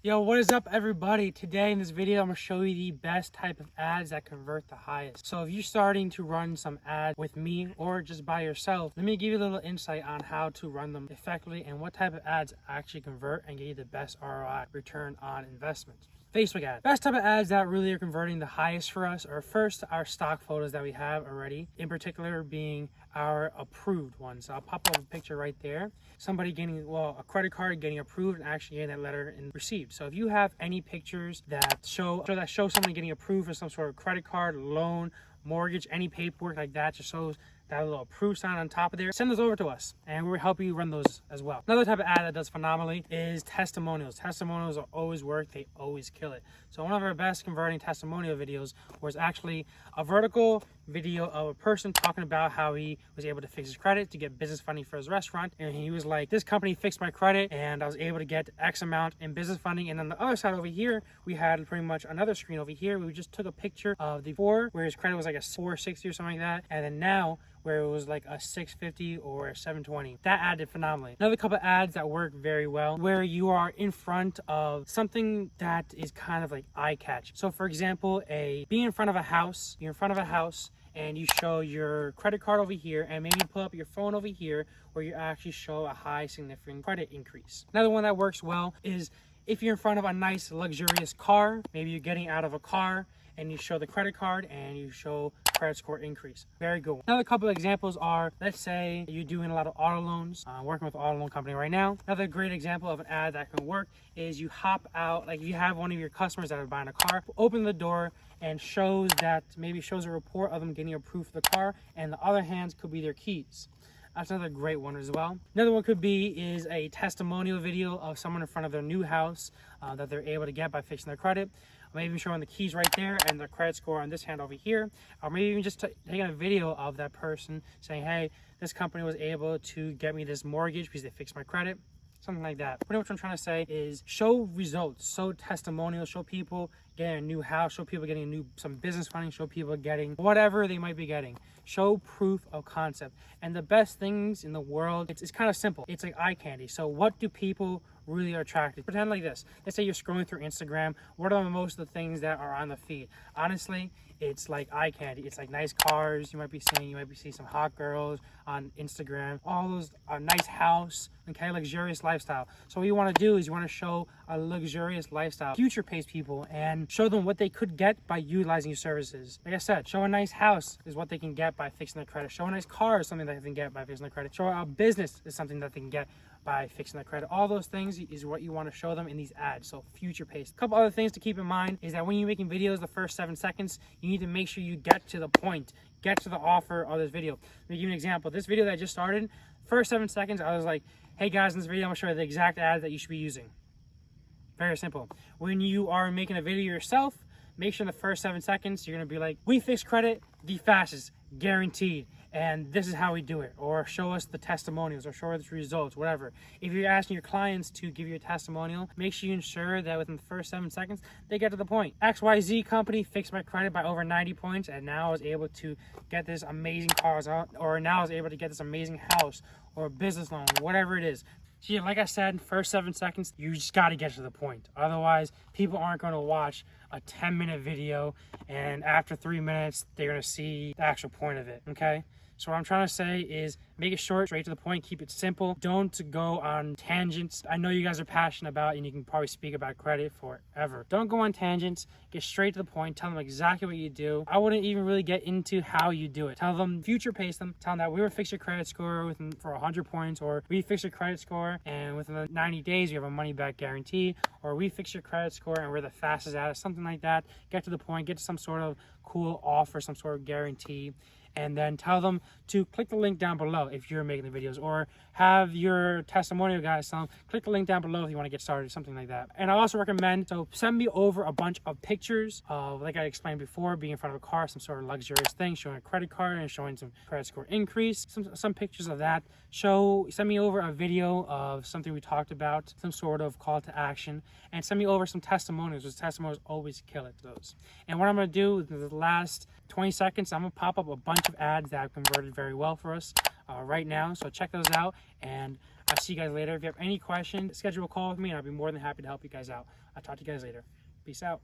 Yo, what is up everybody? Today in this video, I'm gonna show you the best type of ads that convert the highest. So if you're starting to run some ads with me or just by yourself, let me give you a little insight on how to run them effectively and what type of ads actually convert and get you the best ROI, return on investment. Facebook ads. Best type of ads that really are converting the highest for us are first our stock photos that we have already, in particular being our approved ones. So I'll pop up a picture right there. Somebody getting, a credit card getting approved and actually getting that letter and received. So if you have any pictures that show someone getting approved for some sort of credit card, loan, mortgage, any paperwork like that, just shows that little approved sign on top of there, send those over to us and we'll help you run those as well. Another type of ad that does phenomenally is testimonials. Testimonials always work, they always kill it. So one of our best converting testimonial videos was actually a vertical video of a person talking about how he was able to fix his credit to get business funding for his restaurant. And he was like, this company fixed my credit and I was able to get X amount in business funding. And on the other side over here, we had pretty much another screen over here. We just took a picture of the before where his credit was like a 460 or something like that. And then now where it was like a 650 or a 720. That ad did phenomenally. Another couple of ads that work very well where you are in front of something that is kind of like eye-catching. So for example, being in front of a house, you're in front of a house and you show your credit card over here and maybe pull up your phone over here where you actually show a high significant credit increase. Another one that works well is if you're in front of a nice luxurious car, maybe you're getting out of a car and you show the credit card and you show credit score increase. Very good one. Another couple of examples are, let's say you're doing a lot of auto loans, working with an auto loan company right now. Another great example of an ad that can work is you hop out, like if you have one of your customers that are buying a car, open the door and shows a report of them getting approved for the car, and the other hands could be their keys. That's another great one as well. Another one could be a testimonial video of someone in front of their new house that they're able to get by fixing their credit. Or maybe showing the keys right there and the credit score on this hand over here. Or maybe even just taking a video of that person saying, hey, this company was able to get me this mortgage because they fixed my credit. Something like that. Pretty much what I'm trying to say is show results, show testimonials, show people getting a new house, show people getting some business funding, show people getting whatever they might be getting. Show proof of concept. And the best things in the world, it's kind of simple. It's like eye candy. So what do people really are attracted? Pretend like this. Let's say you're scrolling through Instagram. What are most of the things that are on the feed? Honestly, it's like eye candy. It's like nice cars you might be seeing some hot girls on Instagram, all those, a nice house, okay, luxurious lifestyle. So what you want to do is you want to show a luxurious lifestyle, future pace people, and show them what they could get by utilizing your services. Like I said, show a nice house is what they can get by fixing their credit. Show a nice car is something that they can get by fixing their credit. Show a business is something that they can get by fixing their credit. All those things is what you want to show them in these ads. So future pace. A couple other things to keep in mind is that when you're making videos, the first 7 seconds, you need to make sure you get to the point, get to the offer of this video. Let me give you an example. This video that I just started, first 7 seconds, I was like, hey guys, in this video, I'm gonna show you the exact ad that you should be using. Very simple. When you are making a video yourself, make sure in the first 7 seconds, you're gonna be like, we fix credit the fastest, guaranteed. And this is how we do it, or show us the testimonials, or show us the results, whatever. If you're asking your clients to give you a testimonial, make sure you ensure that within the first 7 seconds, they get to the point. XYZ company fixed my credit by over 90 points, and now I was able to get this amazing car, or now I was able to get this amazing house, or business loan, whatever it is. So yeah, like I said, first 7 seconds, you just got to get to the point. Otherwise, people aren't going to watch a 10-minute video, and after 3 minutes, they're going to see the actual point of it, okay? So what I'm trying to say is make it short, straight to the point, keep it simple. Don't go on tangents. I know you guys are passionate about it and you can probably speak about credit forever. Don't go on tangents, get straight to the point, tell them exactly what you do. I wouldn't even really get into how you do it. Tell them, future pace them, tell them that we will fix your credit score for 100 points, or we fix your credit score and within the 90 days you have a money back guarantee, or we fix your credit score and we're the fastest at it, something like that. Get to the point, get to some sort of cool offer, some sort of guarantee. And then tell them to click the link down below if you're making the videos, or have your testimonial guys tell them, click the link down below if you want to get started, something like that. And I also recommend, so send me over a bunch of pictures of, like I explained before, being in front of a car, some sort of luxurious thing, showing a credit card and showing some credit score increase, some pictures of that. Send me over a video of something we talked about, some sort of call to action, and send me over some testimonials, because testimonials always kill it, those. And what I'm going to do in the last 20 seconds, I'm going to pop up a bunch of ads that have converted very well for us right now. So check those out, and I'll see you guys later. If you have any questions, schedule a call with me and I'll be more than happy to help you guys out. I'll talk to you guys later. Peace out.